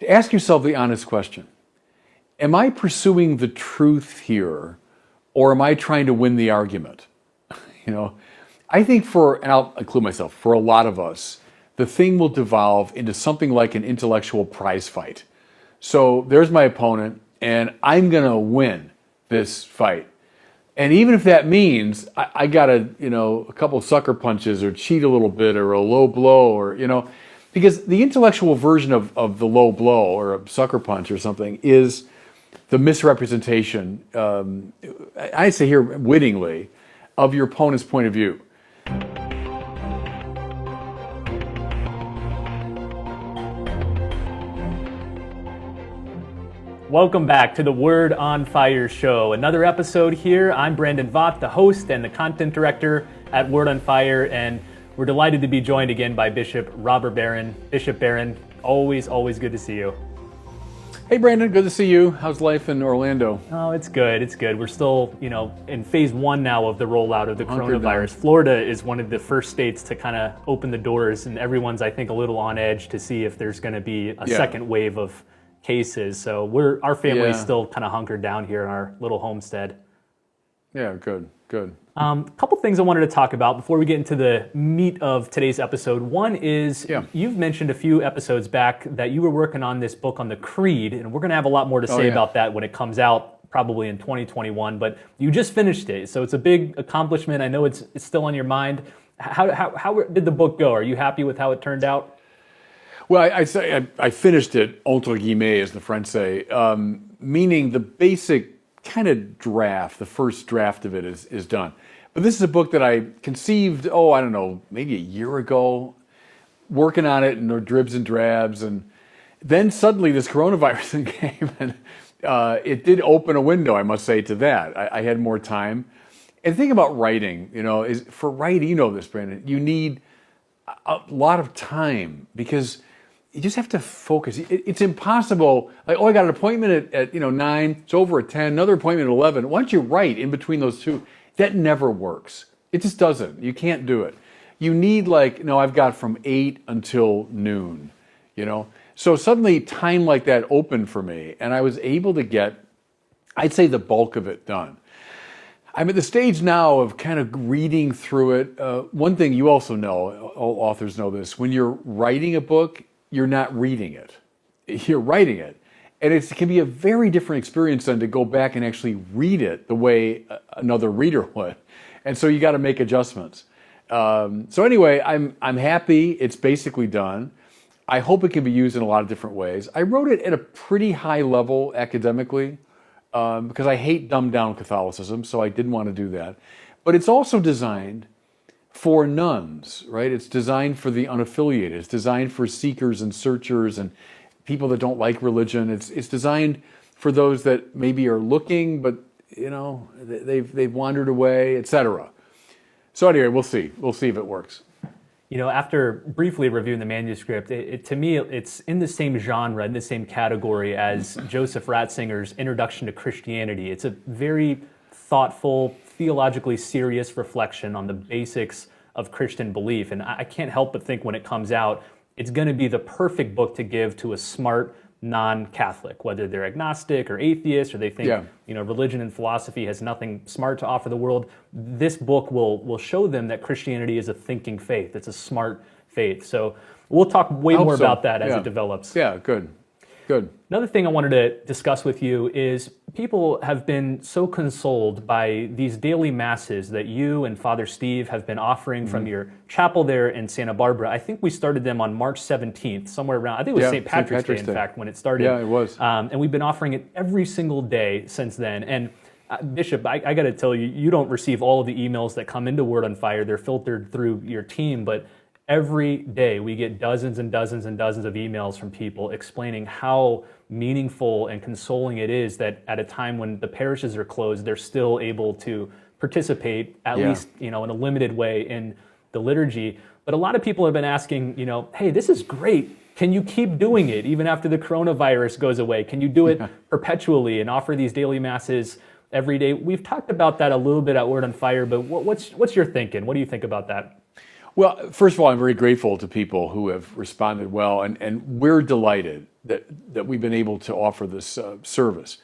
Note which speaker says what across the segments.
Speaker 1: Ask yourself the honest question. Am I pursuing the truth here, or am I trying to win the argument? You know, I think and I'll include myself, for a lot of us, the thing will devolve into something like an intellectual prize fight. So there's my opponent, and I'm going to win this fight. And even if that means I got to, a couple sucker punches or cheat a little bit or a low blow or, because the intellectual version of the low blow or a sucker punch or something is the misrepresentation, I say here wittingly, of your opponent's point of view.
Speaker 2: Welcome back to the Word on Fire show. Another episode here. I'm Brandon Vaught, the host and the content director at Word on Fire, and we're delighted to be joined again by Bishop Robert Barron. Bishop Barron, always good to see you.
Speaker 1: Hey Brandon, good to see you. How's life in Orlando?
Speaker 2: Oh, it's good. We're still, in phase 1 now of the rollout of the coronavirus. Florida is one of the first states to kind of open the doors, and everyone's, I think, a little on edge to see if there's going to be a second wave of cases. So our family's still kind of hunkered down here in our little homestead.
Speaker 1: Yeah, good.
Speaker 2: A couple things I wanted to talk about before we get into the meat of today's episode. One is you've mentioned a few episodes back that you were working on this book on the Creed, and we're going to have a lot more to say about that when it comes out, probably in 2021. But you just finished it, so it's a big accomplishment. I know it's still on your mind. How did the book go? Are you happy with how it turned out?
Speaker 1: Well, I finished it, entre guillemets, as the French say, meaning the basic kind of draft, the first draft of it is done. But this is a book that I conceived, I don't know, maybe a year ago, working on it in dribs and drabs. And then suddenly this coronavirus thing came, and it did open a window, I must say, to that. I had more time. And the thing about writing, for writing, this, Brandon, you need a lot of time because you just have to focus. It's impossible. Like, I got an appointment at 9. It's over at 10. Another appointment at 11. Once you write in between those two, that never works. It just doesn't. You can't do it. You need I've got from 8 until noon. So suddenly time like that opened for me, and I was able to get, I'd say, the bulk of it done. I'm at the stage now of kind of reading through it. One thing you also know, all authors know this, when you're writing a book, you're not reading it. You're writing it. And it can be a very different experience than to go back and actually read it the way another reader would. And so you got to make adjustments. So anyway, I'm happy. It's basically done. I hope it can be used in a lot of different ways. I wrote it at a pretty high level academically because I hate dumbed down Catholicism, so I didn't want to do that. But it's also designed for nuns, right? It's designed for the unaffiliated. It's designed for seekers and searchers and people that don't like religion. It's designed for those that maybe are looking, but they've wandered away, etc. So anyway, we'll see. We'll see if it works.
Speaker 2: After briefly reviewing the manuscript, to me, it's in the same genre, in the same category as Joseph Ratzinger's Introduction to Christianity. It's a very thoughtful, theologically serious reflection on the basics of Christian belief. And I can't help but think when it comes out, it's going to be the perfect book to give to a smart non-Catholic, whether they're agnostic or atheist, or they think religion and philosophy has nothing smart to offer the world. This book will show them that Christianity is a thinking faith. It's a smart faith. So we'll talk way more about that as it develops.
Speaker 1: Yeah, good.
Speaker 2: Another thing I wanted to discuss with you is people have been so consoled by these daily masses that you and Father Steve have been offering from your chapel there in Santa Barbara. I think we started them on March 17th, somewhere around, I think it was St. Patrick's Day, in fact, when it started.
Speaker 1: Yeah, it was.
Speaker 2: And we've been offering it every single day since then. And Bishop, I got to tell you, you don't receive all of the emails that come into Word on Fire. They're filtered through your team, but every day we get dozens and dozens and dozens of emails from people explaining how meaningful and consoling it is that at a time when the parishes are closed, they're still able to participate, at least in a limited way, in the liturgy. But a lot of people have been asking, hey, this is great. Can you keep doing it even after the coronavirus goes away? Can you do it perpetually and offer these daily masses every day? We've talked about that a little bit at Word on Fire, but what's your thinking? What do you think about that?
Speaker 1: Well, first of all, I'm very grateful to people who have responded well, and we're delighted that we've been able to offer this service.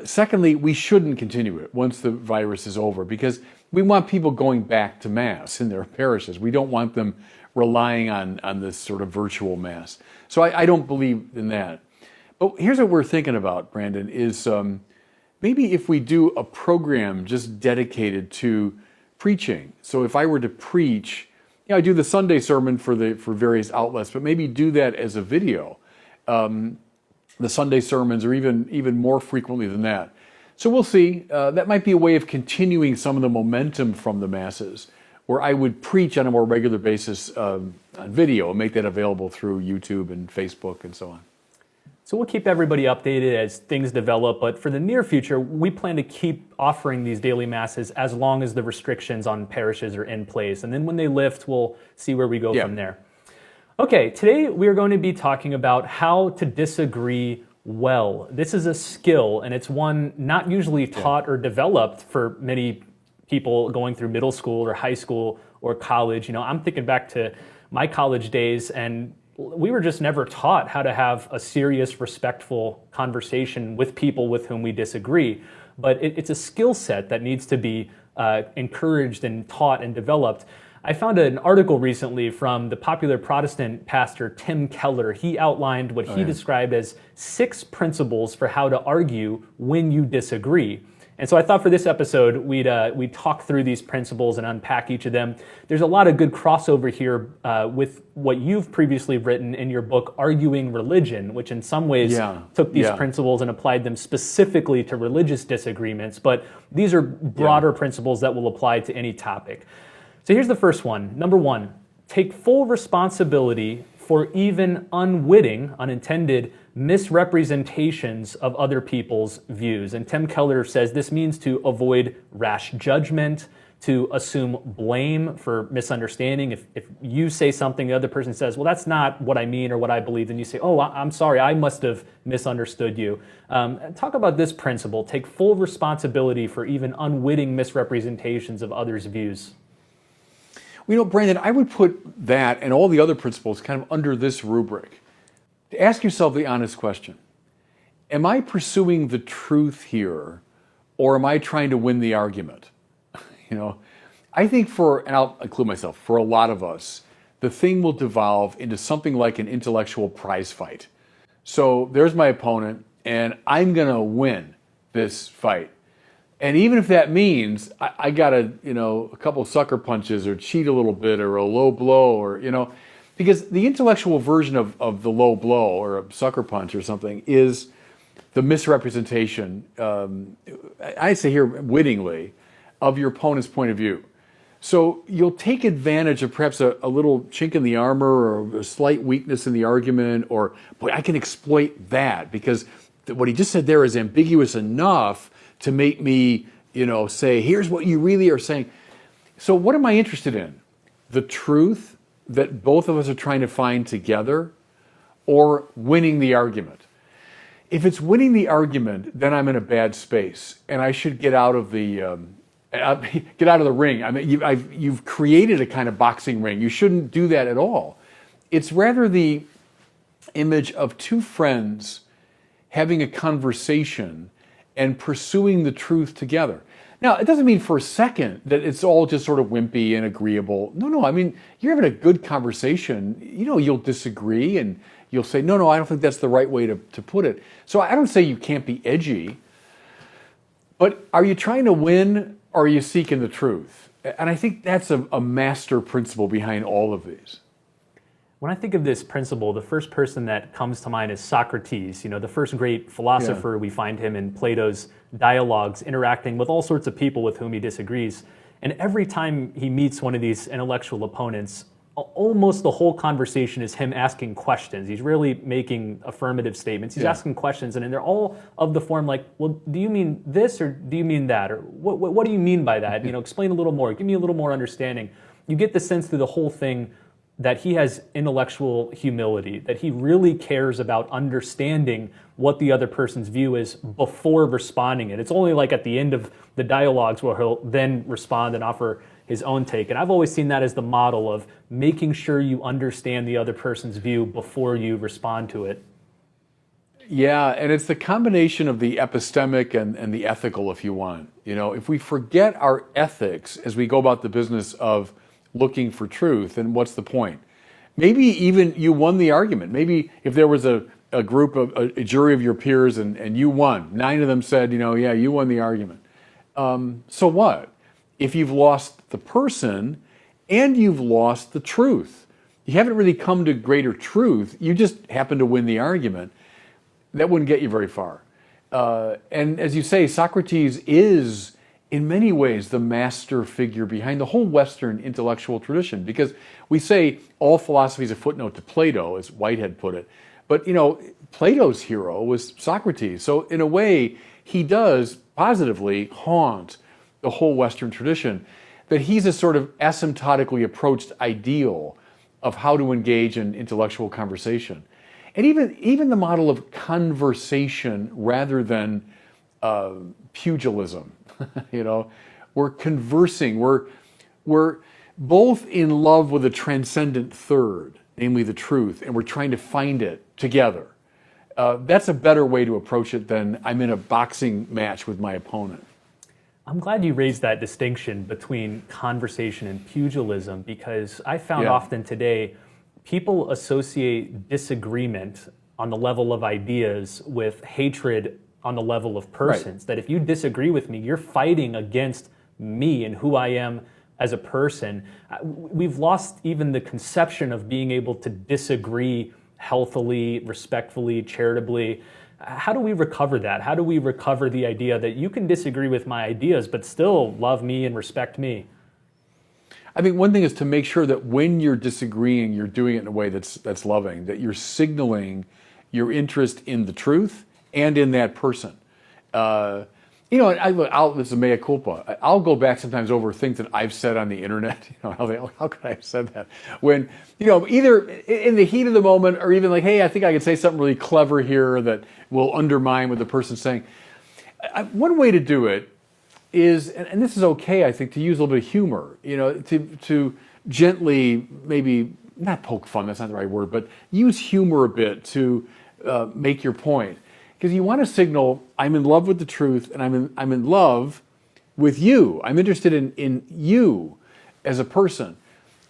Speaker 1: Secondly, we shouldn't continue it once the virus is over, because we want people going back to Mass in their parishes. We don't want them relying on this sort of virtual Mass. So I don't believe in that. But here's what we're thinking about, Brandon, is maybe if we do a program just dedicated to preaching. So if I were to preach, I do the Sunday sermon for various outlets, but maybe do that as a video. The Sunday sermons, or even more frequently than that. So we'll see. That might be a way of continuing some of the momentum from the Masses, where I would preach on a more regular basis on video and make that available through YouTube and Facebook and so on.
Speaker 2: So we'll keep everybody updated as things develop, but for the near future, we plan to keep offering these daily Masses as long as the restrictions on parishes are in place. And then when they lift, we'll see where we go from there. Okay, today we're going to be talking about how to disagree well. This is a skill, and it's one not usually taught or developed for many people going through middle school or high school or college. I'm thinking back to my college days, and we were just never taught how to have a serious, respectful conversation with people with whom we disagree. But it's a skill set that needs to be encouraged and taught and developed. I found an article recently from the popular Protestant pastor Tim Keller. He outlined what he described as 6 principles for how to argue when you disagree. And so I thought for this episode, we'd talk through these principles and unpack each of them. There's a lot of good crossover here with what you've previously written in your book, Arguing Religion, which in some ways took these principles and applied them specifically to religious disagreements. But these are broader principles that will apply to any topic. So here's the first one. Number 1, take full responsibility for even unwitting, unintended misrepresentations of other people's views. And Tim Keller says this means to avoid rash judgment, to assume blame for misunderstanding. If you say something, the other person says, well, that's not what I mean or what I believe, then you say, oh, I'm sorry, I must have misunderstood you. Talk about this principle. Take full responsibility for even unwitting misrepresentations of others' views.
Speaker 1: Brandon, I would put that and all the other principles kind of under this rubric. To ask yourself the honest question, am I pursuing the truth here, or am I trying to win the argument? I think and I'll include myself, for a lot of us, the thing will devolve into something like an intellectual prize fight. So there's my opponent, and I'm going to win this fight. And even if that means I got a couple sucker punches or cheat a little bit or a low blow or, because the intellectual version of the low blow or a sucker punch or something is the misrepresentation, I say here wittingly, of your opponent's point of view. So you'll take advantage of perhaps a little chink in the armor or a slight weakness in the argument, or, boy, I can exploit that because what he just said there is ambiguous enough to make me, say, here's what you really are saying. So what am I interested in? The truth that both of us are trying to find together, or winning the argument? If it's winning the argument, then I'm in a bad space, and I should get out of the ring. I mean, you've created a kind of boxing ring. You shouldn't do that at all. It's rather the image of 2 friends having a conversation and pursuing the truth together. Now, it doesn't mean for a second that it's all just sort of wimpy and agreeable. No. I mean, you're having a good conversation. You'll disagree and you'll say, no, I don't think that's the right way to put it. So I don't say you can't be edgy, but are you trying to win, or are you seeking the truth? And I think that's a master principle behind all of these.
Speaker 2: When I think of this principle, the first person that comes to mind is Socrates, the first great philosopher. We find him in Plato's dialogues, interacting with all sorts of people with whom he disagrees. And every time he meets one of these intellectual opponents, almost the whole conversation is him asking questions. He's really making affirmative statements. He's asking questions, and they're all of the form like, well, do you mean this, or do you mean that? Or what do you mean by that? Explain a little more. Give me a little more understanding. You get the sense through the whole thing that he has intellectual humility, that he really cares about understanding what the other person's view is before responding it. It's only like at the end of the dialogues where he'll then respond and offer his own take. And I've always seen that as the model of making sure you understand the other person's view before you respond to it.
Speaker 1: Yeah, and it's the combination of the epistemic and the ethical, if you want. If we forget our ethics as we go about the business of looking for truth, then what's the point? Maybe even you won the argument. Maybe if there was a group of a jury of your peers and you won, 9 of them said, yeah, you won the argument. So what? If you've lost the person and you've lost the truth, you haven't really come to greater truth. You just happen to win the argument. That wouldn't get you very far. And as you say, Socrates is, in many ways, the master figure behind the whole Western intellectual tradition. Because we say all philosophy is a footnote to Plato, as Whitehead put it. But, Plato's hero was Socrates. So in a way, he does positively haunt the whole Western tradition. That he's a sort of asymptotically approached ideal of how to engage in intellectual conversation. And even the model of conversation rather than pugilism. We're conversing. We're both in love with a transcendent third, namely the truth, and we're trying to find it together. That's a better way to approach it than I'm in a boxing match with my opponent.
Speaker 2: I'm glad you raised that distinction between conversation and pugilism, because I found often today people associate disagreement on the level of ideas with hatred on the level of persons. Right. That if you disagree with me, you're fighting against me and who I am as a person. We've lost even the conception of being able to disagree healthily, respectfully, charitably. How do we recover that? How do we recover the idea that you can disagree with my ideas but still love me and respect me?
Speaker 1: I think one thing is to make sure that when you're disagreeing, you're doing it in a way that's loving, that you're signaling your interest in the truth and in that person. This is a mea culpa. I'll go back sometimes over things that I've said on the internet. How could I have said that? When, either in the heat of the moment or even like, hey, I think I could say something really clever here that will undermine what the person's saying. One way to do it is, and this is okay, I think, to use a little bit of humor, to gently, maybe not poke fun, that's not the right word, but use humor a bit to make your point. Because you want to signal, I'm in love with the truth, and I'm in love with you. I'm interested in you as a person.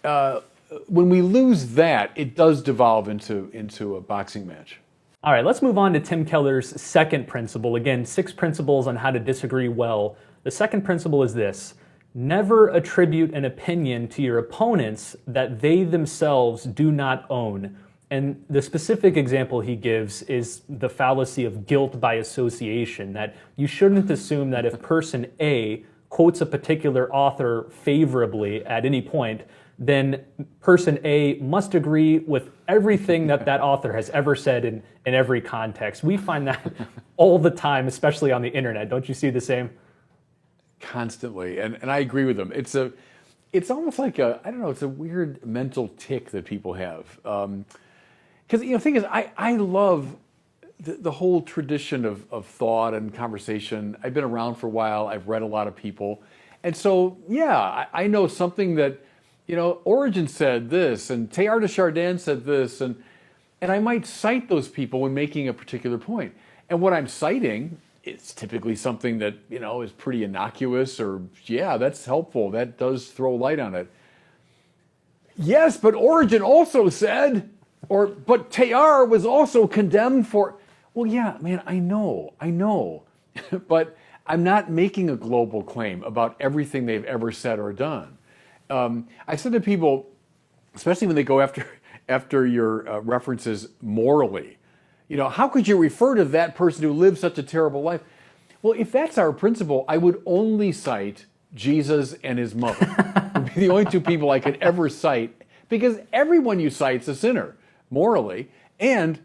Speaker 1: When we lose that, it does devolve into a boxing match.
Speaker 2: All right, let's move on to Tim Keller's second principle. Again, 6 principles on how to disagree well. The second principle is this: never attribute an opinion to your opponents that they themselves do not own. And the specific example he gives is the fallacy of guilt by association, that you shouldn't assume that if person A quotes a particular author favorably at any point, then person A must agree with everything that author has ever said in every context. We find that all the time, especially on the internet. Don't you see the same?
Speaker 1: Constantly, and I agree with them. It's almost like it's a weird mental tick that people have. Because the thing is, I love the whole tradition of thought and conversation. I've been around for a while. I've read a lot of people, and so I know something that Origen said this, and Teilhard de Chardin said this, and I might cite those people when making a particular point. And what I'm citing, it's typically something that is pretty innocuous, or that's helpful. That does throw light on it. Yes, but Origen also said. But Teilhard was also condemned for. Well, yeah, man, I know. But I'm not making a global claim about everything they've ever said or done. I said to people, especially when they go after your references morally, how could you refer to that person who lived such a terrible life? Well, if that's our principle, I would only cite Jesus and his mother. Would be the only 2 people I could ever cite, because everyone you cite's a sinner morally, and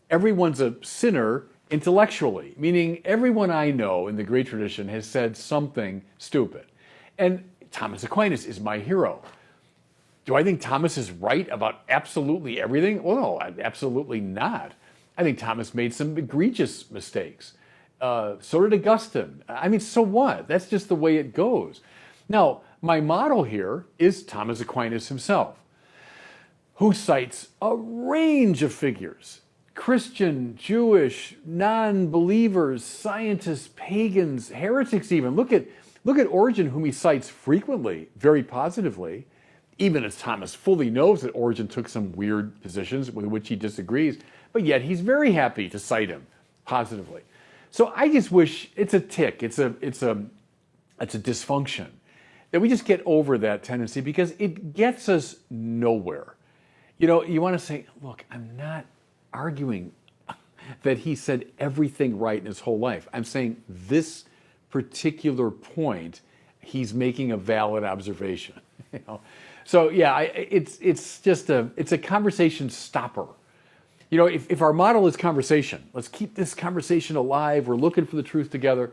Speaker 1: everyone's a sinner intellectually, meaning everyone I know in the great tradition has said something stupid. And Thomas Aquinas is my hero. Do I think Thomas is right about absolutely everything? Well, no, absolutely not. I think Thomas made some egregious mistakes. So did Augustine. I mean, so what? That's just the way it goes. Now, my model here is Thomas Aquinas himself, who cites a range of figures, Christian, Jewish, non-believers, scientists, pagans, heretics even. Look at Origen, whom he cites frequently, very positively, even as Thomas fully knows that Origen took some weird positions with which he disagrees, but yet he's very happy to cite him positively. So I just wish, it's a tick, it's a dysfunction, that we just get over that tendency, because it gets us nowhere. You know, you want to say, look, I'm not arguing that he said everything right in his whole life. I'm saying this particular point, he's making a valid observation. You know? So yeah, it's just a conversation stopper. You know, if our model is conversation, let's keep this conversation alive, we're looking for the truth together,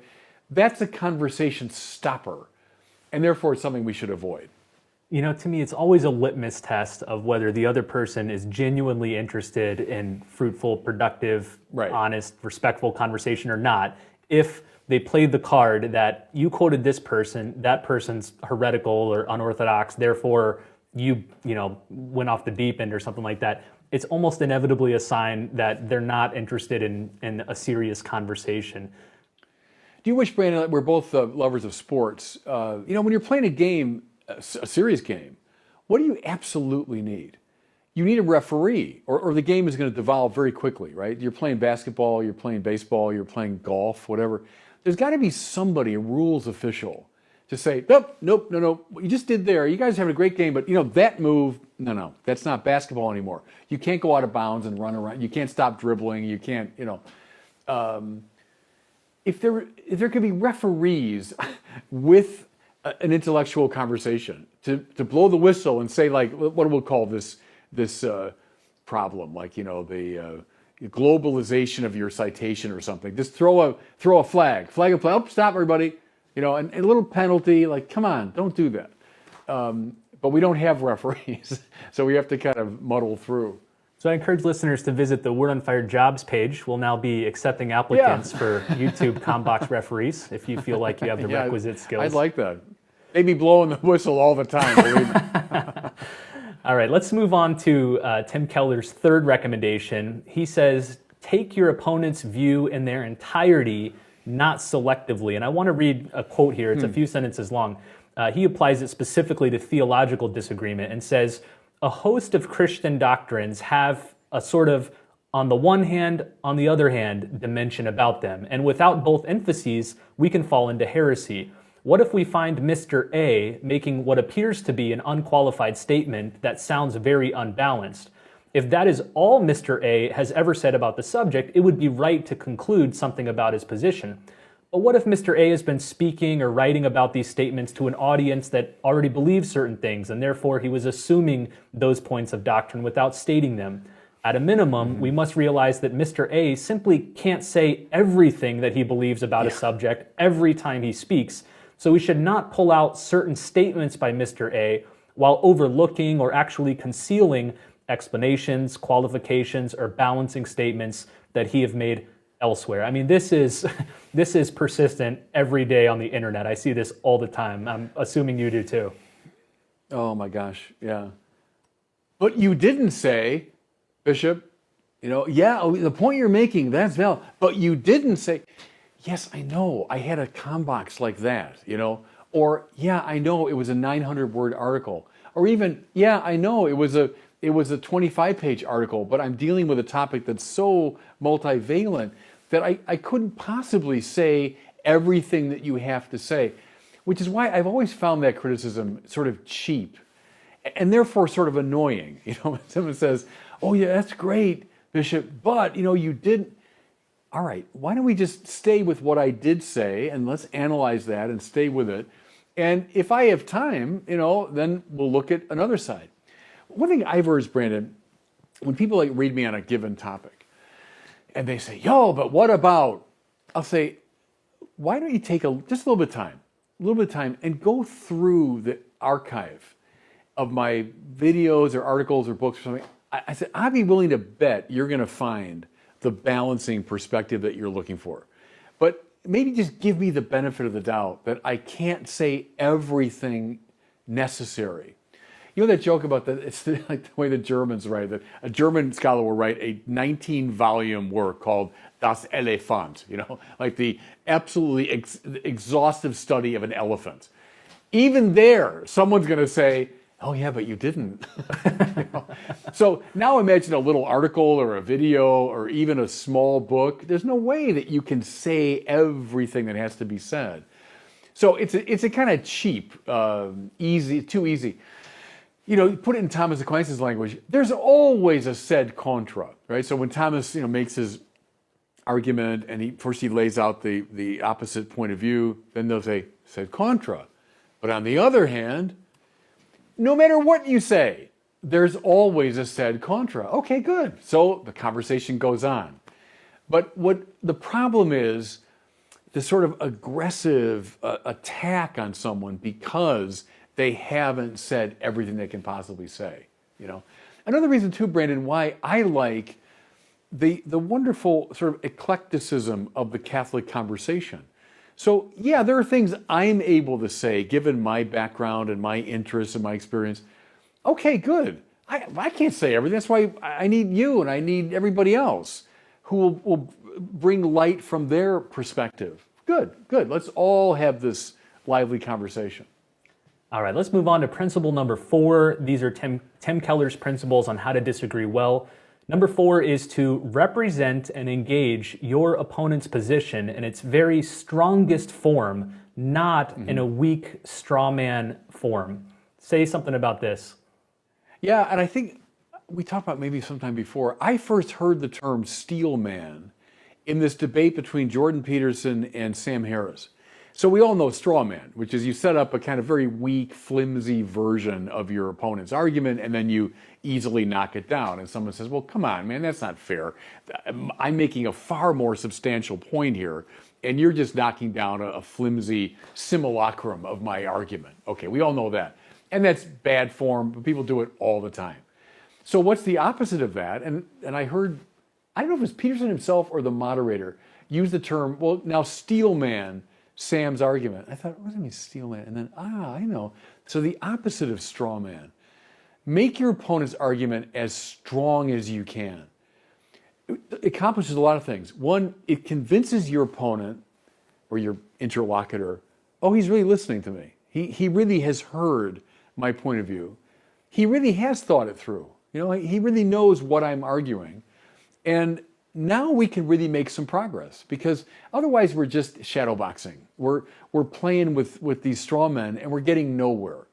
Speaker 1: that's a conversation stopper. And therefore it's something we should avoid.
Speaker 2: You know, to me, it's always a litmus test of whether the other person is genuinely interested in fruitful, productive,
Speaker 1: Right.
Speaker 2: honest, respectful conversation or not. If they played the card that you quoted this person, that person's heretical or unorthodox, therefore you went off the deep end or something like that, it's almost inevitably a sign that they're not interested in a serious conversation.
Speaker 1: Do you wish, Brandon, that we're both lovers of sports? You know, when you're playing a game, a serious game, what do you absolutely need? You need a referee, or the game is going to devolve very quickly, right? You're playing basketball, you're playing baseball, you're playing golf, whatever. There's got to be somebody, a rules official, to say, nope, what you just did there, you guys are having a great game, but you know, that move, no, that's not basketball anymore. You can't go out of bounds and run around. You can't stop dribbling. You can't, if there could be referees with an intellectual conversation to blow the whistle and say, like, what we'll call this problem, like, you know, the globalization of your citation or something. Just throw a flag. Oh, stop, everybody. You know, and a little penalty. Like, come on, don't do that. But we don't have referees, so we have to kind of muddle through.
Speaker 2: So I encourage listeners to visit the Word on Fire jobs page. We'll now be accepting applicants for YouTube CommBox referees if you feel like you have the requisite skills.
Speaker 1: I'd like that. They'd be blowing the whistle all the time, believe me.
Speaker 2: All right, let's move on to Tim Keller's third recommendation. He says, take your opponent's view in their entirety, not selectively. And I want to read a quote here. It's a few sentences long. He applies it specifically to theological disagreement and says, a host of Christian doctrines have a sort of on the one hand, on the other hand dimension about them. And without both emphases, we can fall into heresy. What if we find Mr. A making what appears to be an unqualified statement that sounds very unbalanced? If that is all Mr. A has ever said about the subject, it would be right to conclude something about his position. But what if Mr. A has been speaking or writing about these statements to an audience that already believes certain things, and therefore he was assuming those points of doctrine without stating them? At a minimum, we must realize that Mr. A simply can't say everything that he believes about a subject every time he speaks, so we should not pull out certain statements by Mr. A while overlooking or actually concealing explanations, qualifications, or balancing statements that he have made elsewhere. I mean, this is persistent every day on the internet. I see this all the time. I'm assuming you do too.
Speaker 1: Oh my gosh, yeah. But you didn't say, Bishop, the point you're making, that's valid. But you didn't say, yes, I know, I had a CommBox like that, or yeah, I know it was a 900-word article, or even, yeah, I know it was a 25-page article, but I'm dealing with a topic that's so multivalent that I couldn't possibly say everything that you have to say, which is why I've always found that criticism sort of cheap and therefore sort of annoying. When someone says, oh yeah, that's great, Bishop, but you didn't. All right, why don't we just stay with what I did say and let's analyze that and stay with it. And if I have time, then we'll look at another side. One thing I've heard is, Brandon, when people read me on a given topic and they say, yo, but what about, I'll say, why don't you take just a little bit of time and go through the archive of my videos or articles or books or something. I said, I'd be willing to bet you're going to find the balancing perspective that you're looking for. But maybe just give me the benefit of the doubt that I can't say everything necessary. You know that joke about that? It's like the way the Germans write, that a German scholar will write a 19-volume work called Das Elefant, like the absolutely exhaustive study of an elephant. Even there, someone's going to say, oh yeah, but you didn't. So now imagine a little article or a video or even a small book. There's no way that you can say everything that has to be said. So it's a kind of cheap, easy, too easy. Put it in Thomas Aquinas' language, there's always a sed contra, right? So when Thomas, makes his argument and he lays out the opposite point of view, then they'll say sed contra. But on the other hand, no matter what you say, there's always a sed contra. Okay, good. So the conversation goes on. But what the problem is, the sort of aggressive attack on someone because they haven't said everything they can possibly say. Another reason too, Brandon, why I like the wonderful sort of eclecticism of the Catholic conversation. So yeah, there are things I'm able to say given my background and my interests and my experience. Okay, good. I can't say everything. That's why I need you and I need everybody else who will bring light from their perspective. Good. Let's all have this lively conversation.
Speaker 2: All right, let's move on to principle number 4. These are Tim Keller's principles on how to disagree well. Number 4 is to represent and engage your opponent's position in its very strongest form, not in a weak straw man form. Say something about this.
Speaker 1: Yeah, and I think we talked about maybe sometime before. I first heard the term steel man in this debate between Jordan Peterson and Sam Harris. So we all know straw man, which is you set up a kind of very weak, flimsy version of your opponent's argument, and then you easily knock it down. And someone says, well, come on, man, that's not fair. I'm making a far more substantial point here, and you're just knocking down a flimsy simulacrum of my argument. Okay, we all know that. And that's bad form, but people do it all the time. So what's the opposite of that? And I heard, I don't know if it was Peterson himself or the moderator, use the term, well, now steel man Sam's argument. I thought, what does it mean, steel man? And then, I know. So the opposite of straw man. Make your opponent's argument as strong as you can. It accomplishes a lot of things. One, it convinces your opponent or your interlocutor, oh, he's really listening to me. He really has heard my point of view. He really has thought it through. He really knows what I'm arguing. And now we can really make some progress, because otherwise we're just shadowboxing. We're playing with these straw men and we're getting nowhere.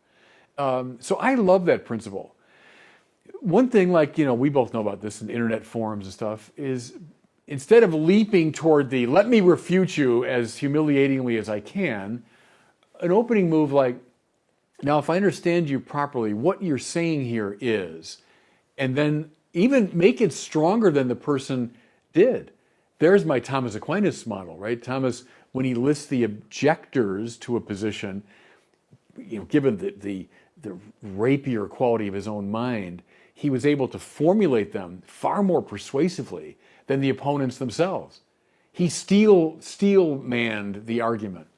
Speaker 1: So I love that principle. One thing, we both know about this in internet forums and stuff, is instead of leaping toward the let me refute you as humiliatingly as I can, an opening move like, now if I understand you properly, what you're saying here is, and then even make it stronger than the person did. There's my Thomas Aquinas model, right? Thomas, when he lists the objectors to a position, given the rapier quality of his own mind, he was able to formulate them far more persuasively than the opponents themselves. He steel-manned the argument.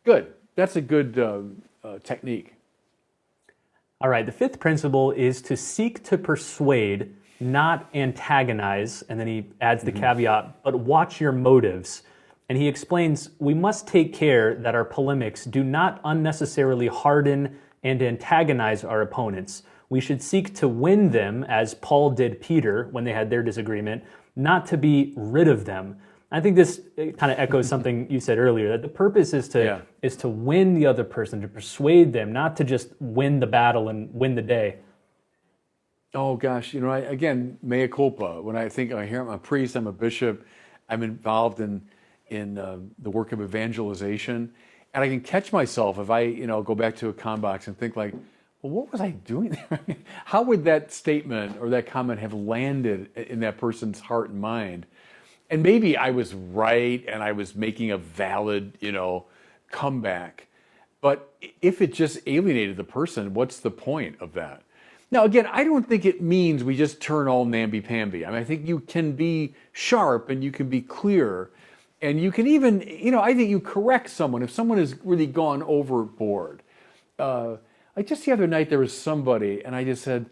Speaker 1: Good. That's a good technique.
Speaker 2: All right, the 5th principle is to seek to persuade, not antagonize, and then he adds the caveat, but watch your motives. And he explains, we must take care that our polemics do not unnecessarily harden and antagonize our opponents. We should seek to win them, as Paul did Peter when they had their disagreement, not to be rid of them. I think this kind of echoes something you said earlier, that the purpose is to win the other person, to persuade them, not to just win the battle and win the day.
Speaker 1: Oh gosh, again, mea culpa. When I hear I'm a priest, I'm a bishop, I'm involved in the work of evangelization, and I can catch myself if I go back to a ComBox and think like, well, what was I doing there? How would that statement or that comment have landed in that person's heart and mind? And maybe I was right and I was making a valid, comeback. But if it just alienated the person, what's the point of that? Now, again, I don't think it means we just turn all namby-pamby. I think you can be sharp and you can be clear. And you can even, I think you correct someone if someone has really gone overboard. Like just the other night, there was somebody, and I just said,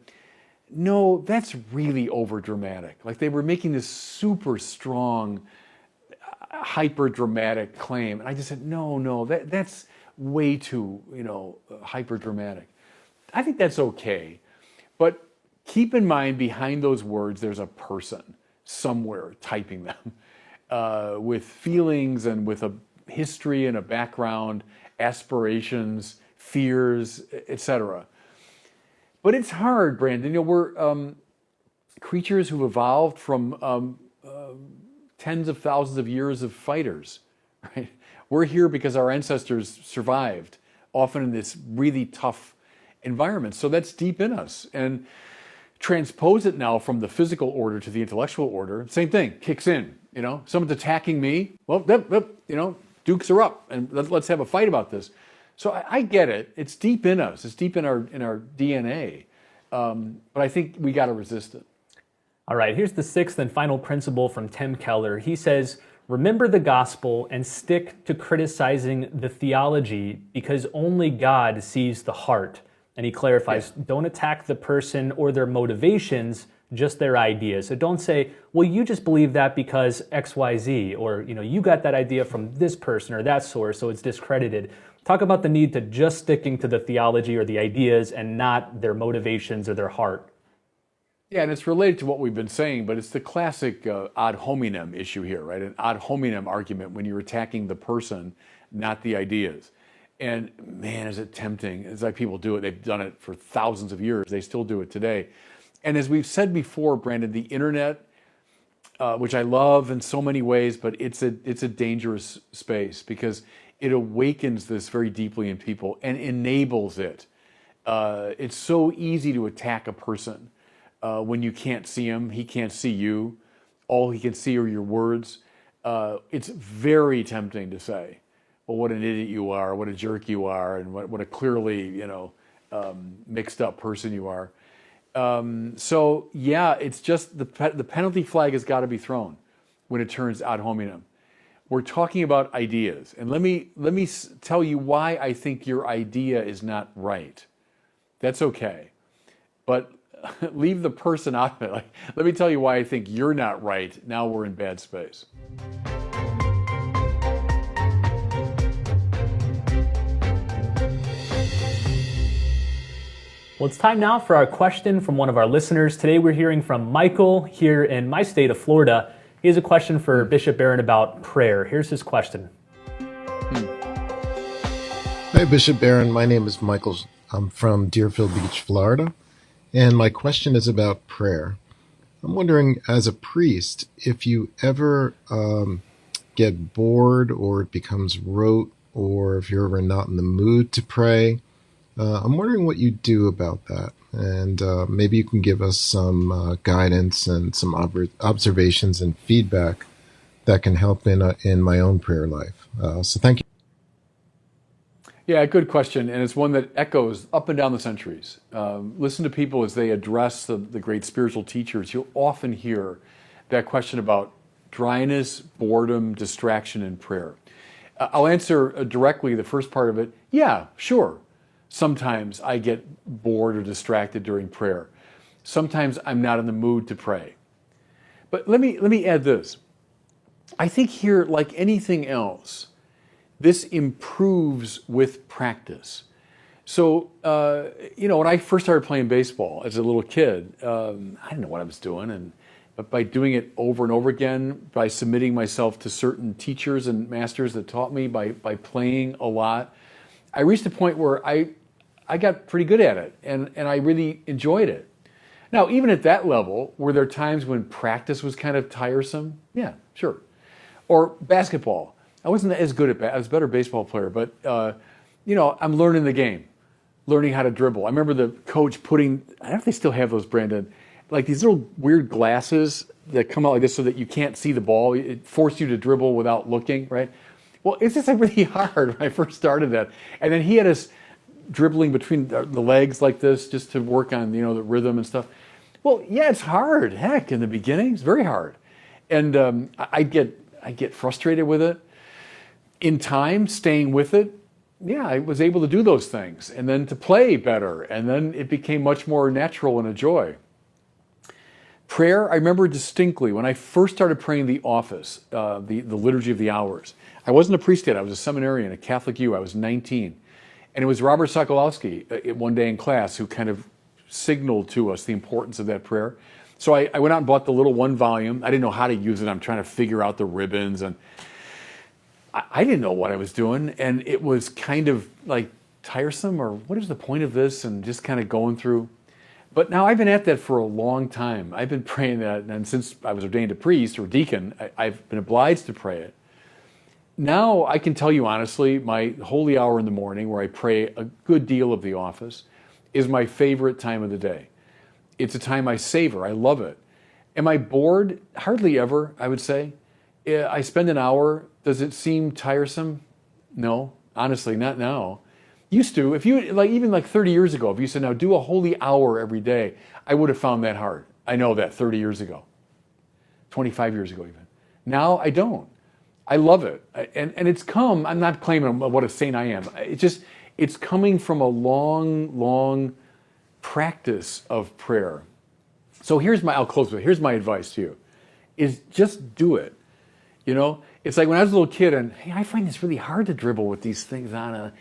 Speaker 1: no, that's really over dramatic. Like they were making this super strong, hyper dramatic claim. And I just said, no, that's way too, hyper dramatic. I think that's okay. But keep in mind, behind those words, there's a person somewhere typing them with feelings and with a history and a background, aspirations, fears, etc. But it's hard, Brandon. We're creatures who've evolved from tens of thousands of years of fighters, right? We're here because our ancestors survived, often in this really tough environment. So that's deep in us. And transpose it now from the physical order to the intellectual order, same thing, kicks in. Someone's attacking me, well, dukes are up, and let's have a fight about this. So I get it. It's deep in us. It's deep in our DNA. But I think we got to resist it.
Speaker 2: All right, here's the sixth and final principle from Tim Keller. He says, remember the gospel and stick to criticizing the theology because only God sees the heart. And he clarifies, don't attack the person or their motivations, just their ideas. So don't say, well, you just believe that because X, Y, Z, or you got that idea from this person or that source, so it's discredited. Talk about the need to just sticking to the theology or the ideas and not their motivations or their heart.
Speaker 1: Yeah, and it's related to what we've been saying, but it's the classic ad hominem issue here, right? An ad hominem argument when you're attacking the person, not the ideas. And man, is it tempting. It's like people do it. They've done it for thousands of years. They still do it today. And as we've said before, Brandon, the internet, which I love in so many ways, but it's a dangerous space because it awakens this very deeply in people and enables it. It's so easy to attack a person when you can't see him, he can't see you. All he can see are your words. It's very tempting to say, well, what an idiot you are, what a jerk you are, and what a clearly, mixed up person you are. So yeah, it's just the penalty flag has got to be thrown when it turns ad hominem. We're talking about ideas, and let me tell you why I think your idea is not right. That's okay, but leave the person out of it. Let me tell you why I think you're not right. Now we're in bad space.
Speaker 2: Well, it's time now for our question from one of our listeners. Today we're hearing from Michael here in my state of Florida. He has a question for Bishop Barron about prayer. Here's his question.
Speaker 3: Hi, Bishop Barron. My name is Michael. I'm from Deerfield Beach, Florida. And my question is about prayer. I'm wondering, as a priest, if you ever get bored or it becomes rote, or if you're ever not in the mood to pray, I'm wondering what you do about that. And maybe you can give us some guidance and some observations and feedback that can help in my own prayer life. So thank you.
Speaker 1: Yeah, good question, and it's one that echoes up and down the centuries. Listen to people as they address the great spiritual teachers. You'll often hear that question about dryness, boredom, distraction, and prayer. I'll answer directly the first part of it. Yeah, sure. Sometimes I get bored or distracted during prayer. Sometimes I'm not in the mood to pray. But let me add this. I think here, like anything else, this improves with practice. So, when I first started playing baseball as a little kid, I didn't know what I was doing. But by doing it over and over again, by submitting myself to certain teachers and masters that taught me, by playing a lot, I reached a point where I got pretty good at it, and I really enjoyed it. Now, even at that level, were there times when practice was kind of tiresome? Yeah, sure. Or basketball. I wasn't as good at I was a better baseball player, but I'm learning the game, learning how to dribble. I remember the coach putting, I don't know if they still have those, Brandon, like these little weird glasses that come out like this so that you can't see the ball. It forced you to dribble without looking, right? Well, it's just like really hard when I first started that. And then he had us dribbling between the legs like this just to work on, the rhythm and stuff. Well, yeah, it's hard. Heck, in the beginning, it's very hard. And I get frustrated with it. In time, staying with it, yeah, I was able to do those things and then to play better. And then it became much more natural and a joy. Prayer, I remember distinctly when I first started praying the office, the Liturgy of the Hours. I wasn't a priest yet. I was a seminarian, a Catholic U. I was 19. And it was Robert Sokolowski one day in class who kind of signaled to us the importance of that prayer. So I went out and bought the little one volume. I didn't know how to use it. I'm trying to figure out the ribbons. And I didn't know what I was doing. And it was kind of like tiresome, or what is the point of this? And just kind of going through. But now I've been at that for a long time. I've been praying that, and since I was ordained a priest or deacon, I've been obliged to pray it. Now I can tell you honestly, my holy hour in the morning, where I pray a good deal of the office, is my favorite time of the day. It's a time I savor. I love it. Am I bored? Hardly ever, I would say. I spend an hour. Does it seem tiresome? No, honestly, not now. Used to, if you, even 30 years ago, if you said, now do a holy hour every day, I would have found that hard. I know that 30 years ago, 25 years ago even. Now I don't. I love it. And it's come, I'm not claiming what a saint I am. It's coming from a long, long practice of prayer. So I'll close with it. Here's my advice to you, is just do it. You know, it's like when I was a little kid and, hey, I find this really hard to dribble with these things on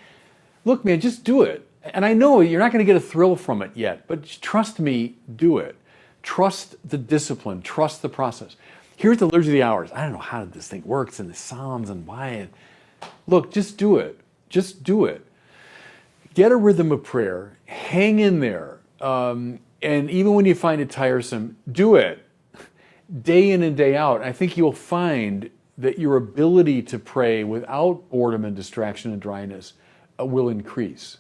Speaker 1: look, man, just do it. And I know you're not going to get a thrill from it yet, but trust me, do it. Trust the discipline. Trust the process. Here's the Liturgy of the Hours. I don't know how this thing works and the Psalms and why. Look, just do it. Just do it. Get a rhythm of prayer. Hang in there. And even when you find it tiresome, do it. Day in and day out. I think you'll find that your ability to pray without boredom and distraction and dryness will increase.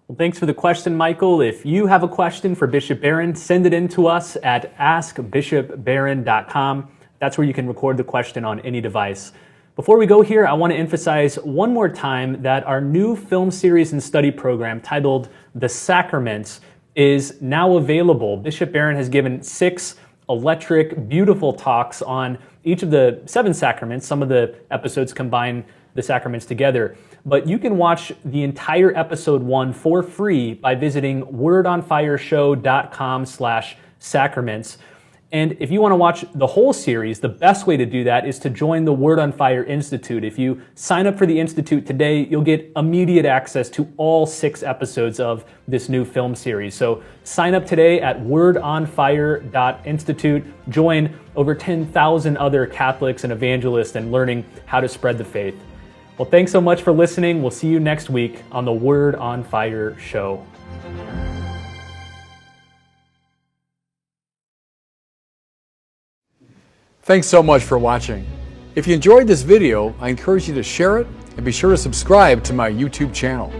Speaker 2: Well, thanks for the question, Michael. If you have a question for Bishop Barron, send it in to us at askbishopbarron.com. That's where you can record the question on any device. Before we go here, I want to emphasize one more time that our new film series and study program titled The Sacraments is now available. Bishop Barron has given 6 electric, beautiful talks on each of the 7 sacraments. Some of the episodes combine the sacraments together. But you can watch the entire episode 1 for free by visiting wordonfireshow.com/sacraments. And if you want to watch the whole series, the best way to do that is to join the Word on Fire Institute. If you sign up for the Institute today, you'll get immediate access to all 6 episodes of this new film series. So sign up today at wordonfire.institute. Join over 10,000 other Catholics and evangelists in learning how to spread the faith. Well, thanks so much for listening. We'll see you next week on the Word on Fire show.
Speaker 1: Thanks so much for watching. If you enjoyed this video, I encourage you to share it and be sure to subscribe to my YouTube channel.